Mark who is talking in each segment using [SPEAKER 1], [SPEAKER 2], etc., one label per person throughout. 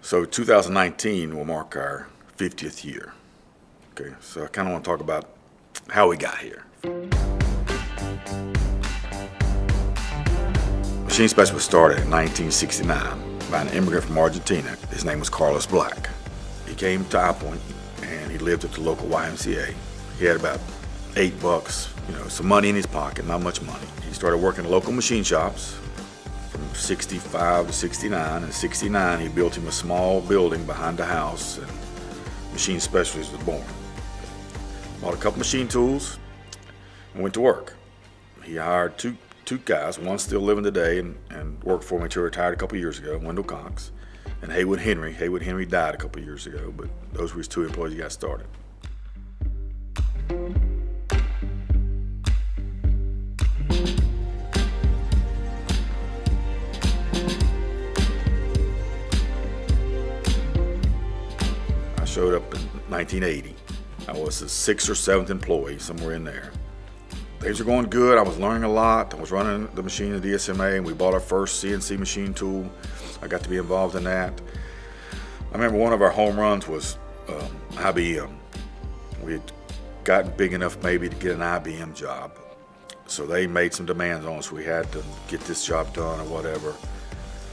[SPEAKER 1] So 2019 will mark our 50th year. Okay, so I kind of want to talk about how we got here. Machine Specialist started in 1969 by an immigrant from Argentina. His name was Carlos Black. He came to High Point and he lived at the local YMCA. He had about $8, some money in his pocket, not much money. He started working in local machine shops from 65 to 69. In 69, he built him a small building behind the house, and Machine Specialist was born. Bought a couple machine tools and went to work. He hired two guys, one still living today and worked for me until he retired a couple years ago, Wendell Cox, and Haywood Henry. Haywood Henry died a couple years ago, but those were his two employees he got started. I showed up in 1980. I was the 6th or 7th employee, somewhere in there. Things were going good. I was learning a lot. I was running the machine at DSMA, and we bought our first CNC machine tool. I got to be involved in that. I remember one of our home runs was IBM. We had gotten big enough maybe to get an IBM job. So they made some demands on us. We had to get this job done or whatever.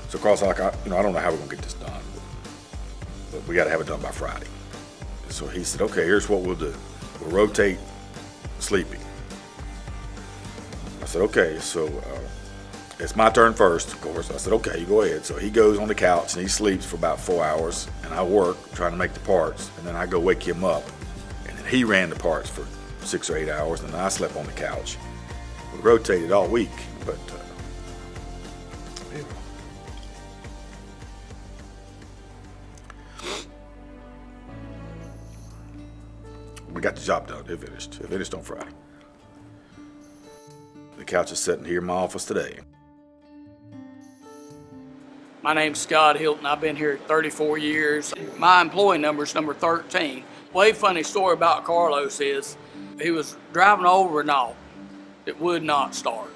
[SPEAKER 1] So Carl's like, I don't know how we're gonna get this done, but we gotta have it done by Friday. So he said, okay, here's what we'll do. We'll rotate sleeping. I said, okay, so it's my turn first, of course. I said, okay, you go ahead. So he goes on the couch and he sleeps for about 4 hours, and I work trying to make the parts, and then I go wake him up. And then he ran the parts for 6 or 8 hours, and then I slept on the couch. We rotated all week, but we got the job done. It finished. It finished on Friday. The couch is sitting here in my office today.
[SPEAKER 2] My name's Scott Hilton. I've been here 34 years. My employee number is number 13. Way funny story about Carlos is he was driving over and all. It would not start.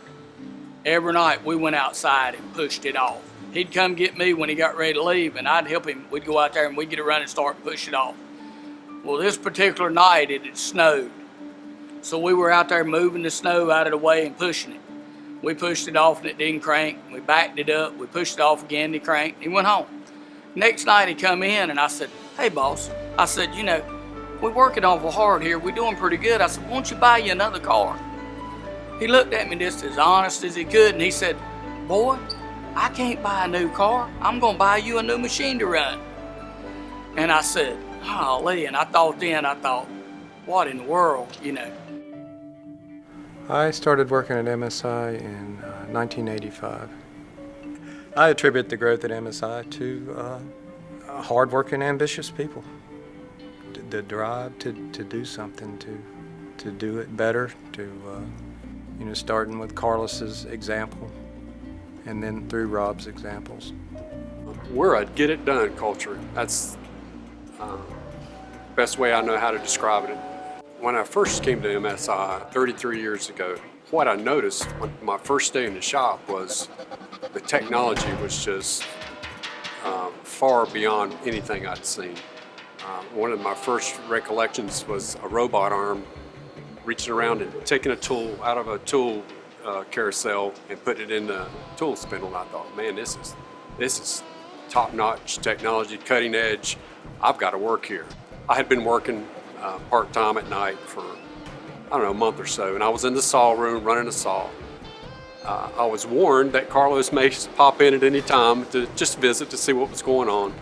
[SPEAKER 2] Every night we went outside and pushed it off. He'd come get me when he got ready to leave, and I'd help him. We'd go out there and we'd get a running start and push it off. Well, this particular night it had snowed. So we were out there moving the snow out of the way and pushing it. We pushed it off and it didn't crank. We backed it up. We pushed it off again and it cranked. He went home. Next night he come in and I said, hey boss, I said, we're working awful hard here. We're doing pretty good. I said, why don't you buy you another car? He looked at me just as honest as he could and he said, boy, I can't buy a new car. I'm gonna buy you a new machine to run. And I said, golly, and I thought, what in the world,
[SPEAKER 3] I started working at MSI in 1985. I attribute the growth at MSI to hardworking, ambitious people. The drive to do something, to do it better, starting with Carlos's example and then through Rob's examples.
[SPEAKER 4] We're a get-it-done culture. That's the best way I know how to describe it. When I first came to MSI 33 years ago, what I noticed on my first day in the shop was the technology was just far beyond anything I'd seen. One of my first recollections was a robot arm reaching around and taking a tool out of a tool carousel and putting it in the tool spindle. And I thought, man, this is top-notch technology, cutting edge. I've got to work here. I had been working part-time at night for, a month or so, and I was in the saw room running a saw. I was warned that Carlos may pop in at any time to just visit to see what was going on.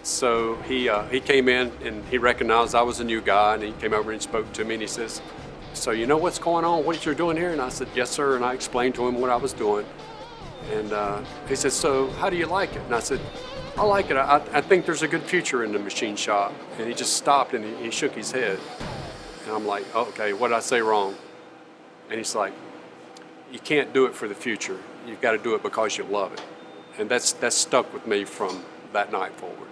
[SPEAKER 4] So he came in and he recognized I was a new guy, and he came over and spoke to me and he says, so you know what's going on, what you're doing here? And I said, yes sir, and I explained to him what I was doing. And he said, so how do you like it? And I said, I like it. I think there's a good future in the machine shop. And he just stopped and he shook his head. And I'm like, okay, what did I say wrong? And he's like, you can't do it for the future. You've got to do it because you love it. And that's stuck with me from that night forward.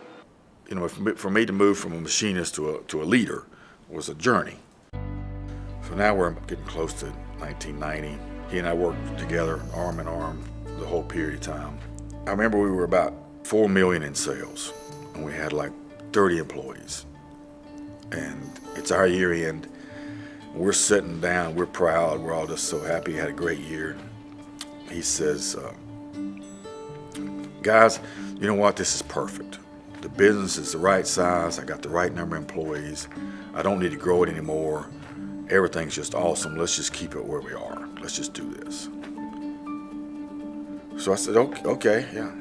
[SPEAKER 1] For me to move from a machinist to a leader was a journey. So now we're getting close to 1990. He and I worked together arm in arm the whole period of time. I remember we were about $4 million in sales. and we had like 30 employees. And it's our year end. We're sitting down, we're proud, we're all just so happy, had a great year. He says, guys, you know what, this is perfect. The business is the right size, I got the right number of employees, I don't need to grow it anymore. Everything's just awesome, let's just keep it where we are. Let's just do this. So I said, okay, yeah,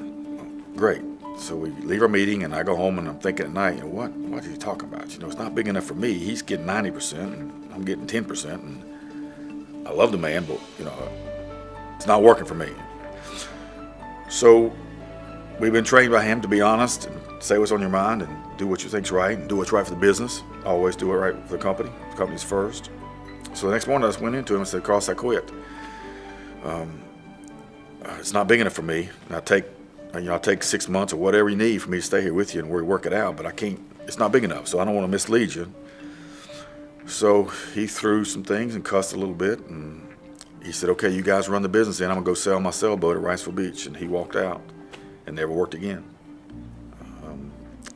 [SPEAKER 1] great. So we leave our meeting and I go home and I'm thinking at night, what is he talking about? It's not big enough for me. He's getting 90% and I'm getting 10%. And I love the man, but it's not working for me. So we've been trained by him to be honest and say what's on your mind and do what you think's right and do what's right for the business. Always do it right for the company. The company's first. So the next morning I just went into him and said, Carlos, I quit. It's not big enough for me. I'll take 6 months or whatever you need for me to stay here with you and we work it out, but I can't, it's not big enough, so I don't want to mislead you. So he threw some things and cussed a little bit, and he said, okay, you guys run the business and I'm gonna go sell my sailboat at Riceville Beach, and he walked out and never worked again.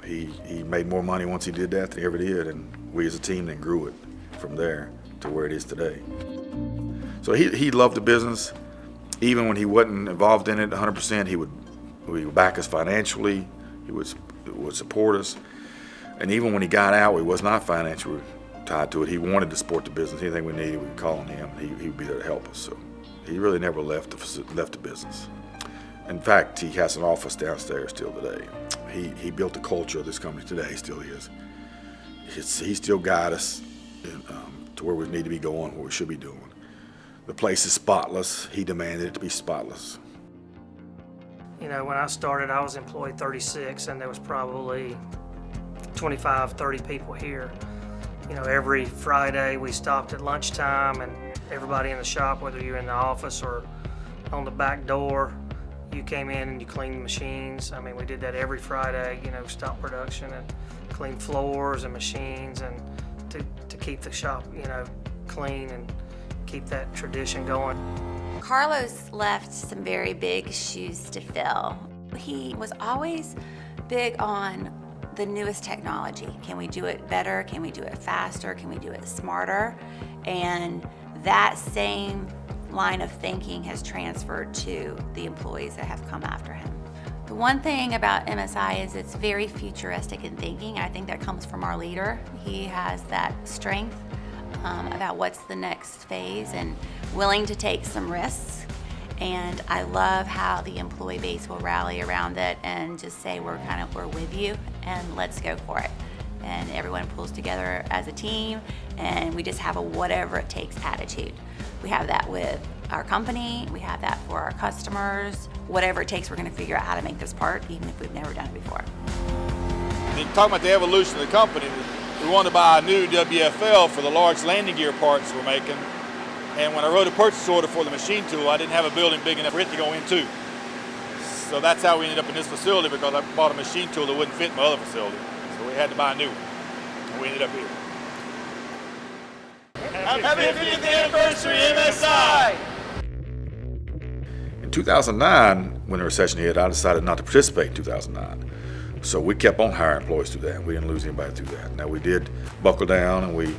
[SPEAKER 1] He made more money once he did that than he ever did, and we as a team then grew it from there to where it is today. So he loved the business. Even when he wasn't involved in it 100%, he would back us financially, he would support us. And even when he got out, he was not financially tied to it. He wanted to support the business. Anything we needed, we could call on him. He would be there to help us. So he really never left the business. In fact, he has an office downstairs still today. He built the culture of this company today, he still is. He still guides us to where we need to be going, what we should be doing. The place is spotless. He demanded it to be spotless.
[SPEAKER 5] When I started, I was employee 36, and there was probably 25, 30 people here. Every Friday we stopped at lunchtime, and everybody in the shop, whether you're in the office or on the back door, you came in and you cleaned the machines. We did that every Friday, stop production and clean floors and machines, and to keep the shop, clean and keep that tradition going.
[SPEAKER 6] Carlos left some very big shoes to fill. He was always big on the newest technology. Can we do it better? Can we do it faster? Can we do it smarter? And that same line of thinking has transferred to the employees that have come after him. The one thing about MSI is it's very futuristic in thinking. I think that comes from our leader. He has that strength about what's the next phase and willing to take some risks. And I love how the employee base will rally around it and just say we're with you and let's go for it. And everyone pulls together as a team, and we just have a whatever it takes attitude. We have that with our company, we have that for our customers. Whatever it takes, we're going to figure out how to make this part, even if we've never done it before.
[SPEAKER 7] And talking about the evolution of the company, we wanted to buy a new WFL for the large landing gear parts we're making. And when I wrote a purchase order for the machine tool, I didn't have a building big enough for it to go into. So that's how we ended up in this facility, because I bought a machine tool that wouldn't fit in my other facility. So we had to buy a new one. And we ended up here.
[SPEAKER 8] Happy 50th anniversary, MSI!
[SPEAKER 1] In 2009, when the recession hit, I decided not to participate in 2009. So we kept on hiring employees through that. We didn't lose anybody through that. Now we did buckle down and we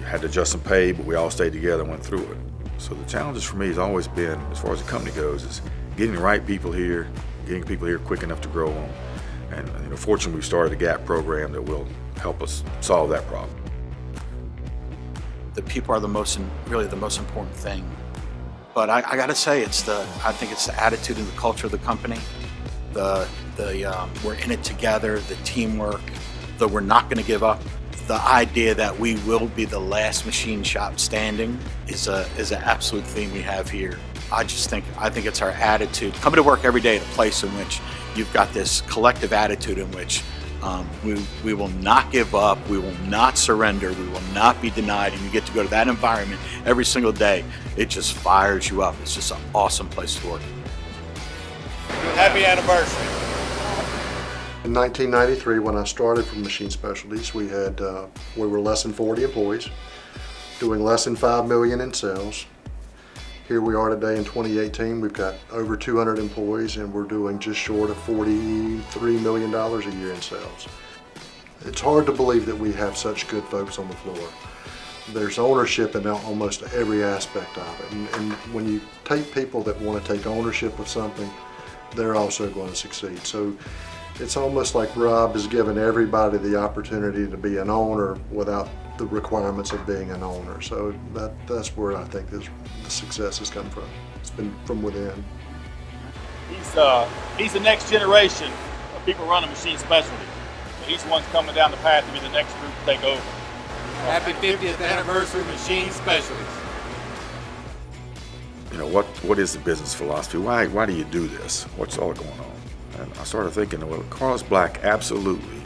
[SPEAKER 1] had to adjust some pay, but we all stayed together and went through it. So the challenges for me has always been, as far as the company goes, is getting the right people here, getting people here quick enough to grow on. And fortunately, we started a GAP program that will help us solve that problem.
[SPEAKER 9] The people are really the most important thing. But I got to say, I think it's the attitude and the culture of the company. We're in it together, the teamwork, that we're not going to give up. The idea that we will be the last machine shop standing is an absolute theme we have here. I think it's our attitude. Coming to work every day at a place in which you've got this collective attitude in which we will not give up, we will not surrender, we will not be denied, and you get to go to that environment every single day. It just fires you up. It's just an awesome place to work.
[SPEAKER 7] Happy anniversary.
[SPEAKER 10] In 1993, when I started from Machine Specialties, we were less than 40 employees, doing less than $5 million in sales. Here we are today in 2018. We've got over 200 employees and we're doing just short of $43 million a year in sales. It's hard to believe that we have such good folks on the floor. There's ownership in almost every aspect of it. And when you take people that want to take ownership of something, they're also going to succeed. So it's almost like Rob has given everybody the opportunity to be an owner without the requirements of being an owner. So that's where I think the success has come from. It's been from within.
[SPEAKER 7] He's the next generation of people running machine specialty. He's the one coming down the path to be the next group to take over.
[SPEAKER 8] Happy 50th anniversary, Machine Specialties.
[SPEAKER 1] You know, what is the business philosophy? Why do you do this? What's all going on? And I started thinking, well, Carlos Black absolutely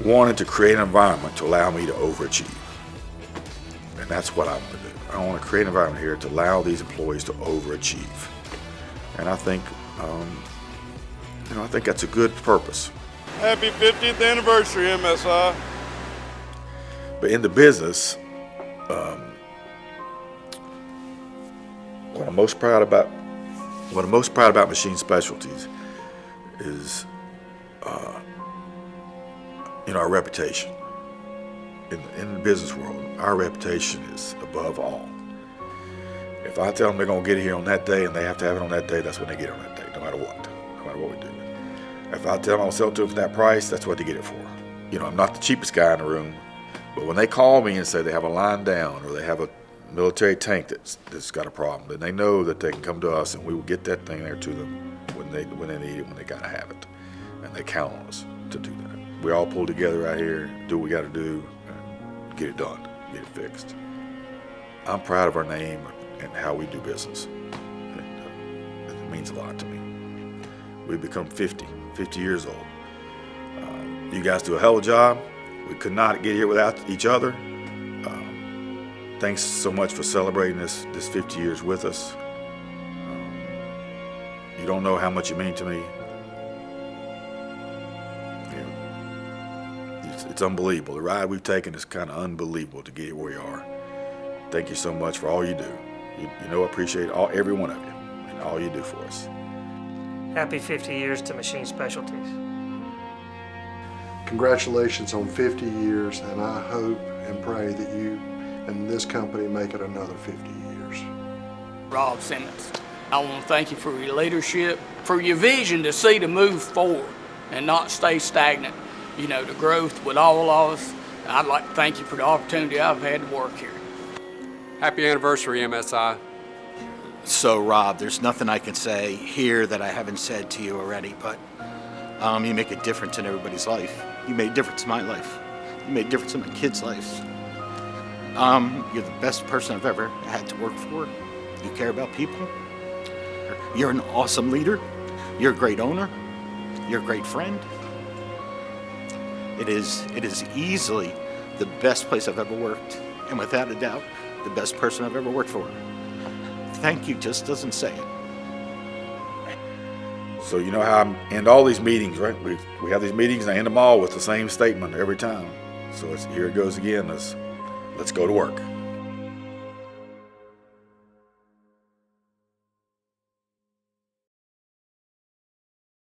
[SPEAKER 1] wanted to create an environment to allow me to overachieve. And that's what I want to do. I want to create an environment here to allow these employees to overachieve. And I think, I think that's a good purpose.
[SPEAKER 8] Happy 50th anniversary, MSI.
[SPEAKER 1] But in the business, what I'm most proud about Machine Specialties is, our reputation. In the business world, our reputation is above all. If I tell them they're going to get it here on that day and they have to have it on that day, that's when they get it on that day, no matter what we do. If I tell them I'll sell it to them for that price, that's what they get it for. I'm not the cheapest guy in the room, but when they call me and say they have a line down or they have a military tank that's got a problem, then they know that they can come to us and we will get that thing there to them when they need it, when they gotta have it, and they count on us to do that. We all pull together right here, do what we gotta do, and get it done, get it fixed. I'm proud of our name and how we do business. It means a lot to me. We've become 50 years old. You guys do a hell of a job. We could not get here without each other. Thanks so much for celebrating this 50 years with us. You don't know how much you mean to me. It's unbelievable. The ride we've taken is kind of unbelievable to get where we are. Thank you so much for all you do. I appreciate every one of you and all you do for us.
[SPEAKER 5] Happy 50 years to Machine Specialties.
[SPEAKER 10] Congratulations on 50 years, and I hope and pray that you and this company make it another 50 years.
[SPEAKER 2] Rob Simmons, I want to thank you for your leadership, for your vision to see to move forward and not stay stagnant. The growth with all of us. I'd like to thank you for the opportunity I've had to work here.
[SPEAKER 4] Happy anniversary, MSI.
[SPEAKER 9] So, Rob, there's nothing I can say here that I haven't said to you already, but you make a difference in everybody's life. You made a difference in my life. You made a difference in my kids' lives. You're the best person I've ever had to work for. You care about people. You're an awesome leader. You're a great owner. You're a great friend. It is easily the best place I've ever worked, and without a doubt, the best person I've ever worked for. Thank you just doesn't say it.
[SPEAKER 1] So you know how I end all these meetings, right? We have these meetings and I end them all with the same statement every time. So here it goes again, let's go to work.